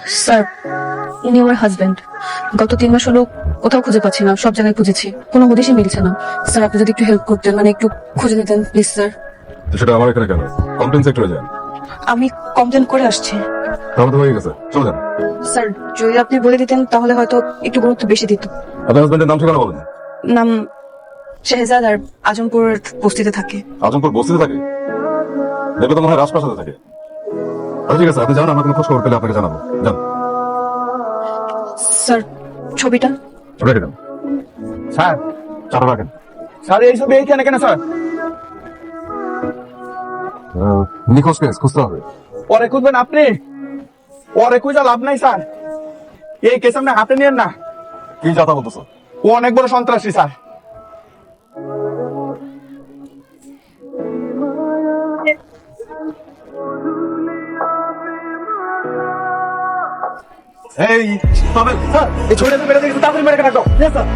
Sir, ইনি আমার husband. গত 3 মাস হলো কোথাও খুঁজে পাচ্ছি না, সব জায়গায় খুঁজেছি, কোনো হদিশই মিলছে না। স্যার, আপনি যদি একটু হেল্প করতেন, মানে একটু খুঁজে দিতেন প্লিজ স্যার। তো সেটা আমার এখানে কেন? কমপ্লেন সেক্টরে যান। আমি কমপ্লেন করে আসছি। তাহলে তো হয়ে গেছে, চলে যান। স্যার, যদি আপনি বলে দিতেন তাহলে হয়তো একটু গুরুত্ব বেশি দিত। আপনার হাজবেন্ডের নাম ঠিকানা বলেন। নাম শেহজাদ, আর আজমপুর বস্তিতে থাকে। আজমপুর বস্তিতে থাকে? দেখবে তো মনে হয় রাজপ্রাসাদে থাকে। আচ্ছা ঠিক আছে, আপনি যান, আমার কোনো খোঁজ খবর পেলে আপনাকে জানাবো। যান। স্যার, ছবিটা? রেখে দেন। স্যার চাটা রাখেন। স্যার এই ছবি এইখানে কেন স্যার? নিখোঁজ কেস খুঁজতে হবে। পরে খুঁজবেন আপনি, পরে খুঁজে লাভ নাই স্যার। এই কেস আপনি হাতে নিয়েন না। কি যাতা বলতেছো? ও অনেক বড় সন্ত্রাসী স্যার। এই তবে স্যার এই ছবিটা মেরে দেখেছি, তাড়াতাড়ি মেরে রাখো। স্যার